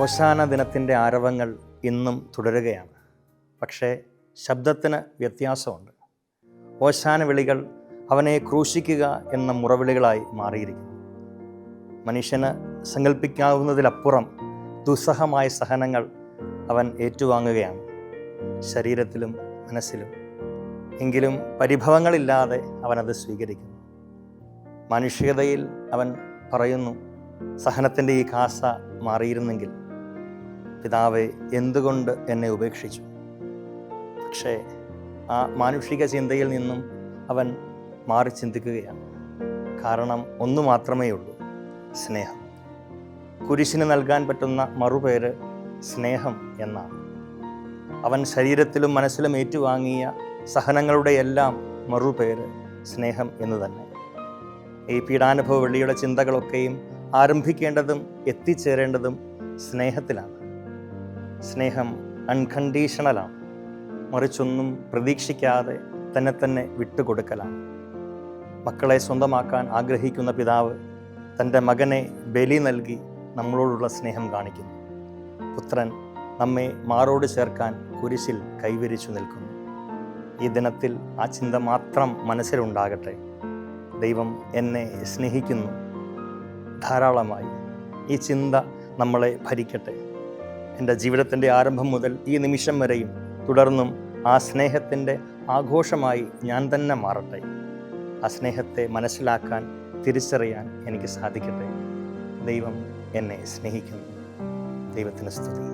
ഓശാന ദിനത്തിൻ്റെ ആരവങ്ങൾ ഇന്നും തുടരുകയാണ്. പക്ഷേ ശബ്ദത്തിന് വ്യത്യാസമുണ്ട്. ഓശാന വിളികൾ അവനെ ക്രൂശിക്കുക എന്ന മുറവിളികളായി മാറിയിരിക്കുന്നു. മനുഷ്യന് സങ്കല്പിക്കാവുന്നതിലപ്പുറം ദുസ്സഹമായ സഹനങ്ങൾ അവൻ ഏറ്റുവാങ്ങുകയാണ്, ശരീരത്തിലും മനസ്സിലും. എങ്കിലും പരിഭവങ്ങളില്ലാതെ അവനത് സ്വീകരിക്കുന്നു. മാനുഷികതയിൽ അവൻ പറയുന്നു, സഹനത്തിൻ്റെ ഈ കാസ മാറിയിരുന്നെങ്കിൽ പിതാവേ എന്തുകൊണ്ട് എന്നെ ഉപേക്ഷിച്ചു. പക്ഷേ ആ മാനുഷിക ചിന്തയിൽ നിന്നും അവൻ മാറി ചിന്തിക്കുകയാണ്. കാരണം ഒന്നു മാത്രമേ ഉള്ളൂ, സ്നേഹം. കുരിശിന് നൽകാൻ പറ്റുന്ന മറുപേര് സ്നേഹം എന്നാണ്. അവൻ ശരീരത്തിലും മനസ്സിലും ഏറ്റുവാങ്ങിയ സഹനങ്ങളുടെ എല്ലാം മറുപേര് സ്നേഹം എന്ന് തന്നെ. ഈ പീഡാനുഭവ വെള്ളിയുടെ ചിന്തകളൊക്കെയും ആരംഭിക്കേണ്ടതും എത്തിച്ചേരേണ്ടതും സ്നേഹത്തിലാണ്. സ്നേഹം അൺകണ്ടീഷണലാണ്, മറിച്ചൊന്നും പ്രതീക്ഷിക്കാതെ തന്നെ വിട്ടുകൊടുക്കലാണ്. മക്കളെ സ്വന്തമാക്കാൻ ആഗ്രഹിക്കുന്ന പിതാവ് തൻ്റെ മകനെ ബലി നൽകി നമ്മളോടുള്ള സ്നേഹം കാണിക്കുന്നു. പുത്രൻ നമ്മെ മാറോട് ചേർക്കാൻ കുരിശിൽ കൈവിരിച്ചു നിൽക്കുന്നു. ഈ ദിനത്തിൽ ആ ചിന്ത മാത്രം മനസ്സിലുണ്ടാകട്ടെ. ദൈവം എന്നെ സ്നേഹിക്കുന്നു ധാരാളമായി. ഈ ചിന്ത നമ്മളെ ഭരിക്കട്ടെ. എൻ്റെ ജീവിതത്തിൻ്റെ ആരംഭം മുതൽ ഈ നിമിഷം വരെയും തുടർന്നും ആ സ്നേഹത്തിൻ്റെ ആഘോഷമായി ഞാൻ തന്നെ മാറട്ടെ. ആ സ്നേഹത്തെ മനസ്സിലാക്കാൻ, തിരിച്ചറിയാൻ എനിക്ക് സാധിക്കട്ടെ. ദൈവം എന്നെ സ്നേഹിക്കുന്നു. ദൈവത്തിന് സ്തുതി.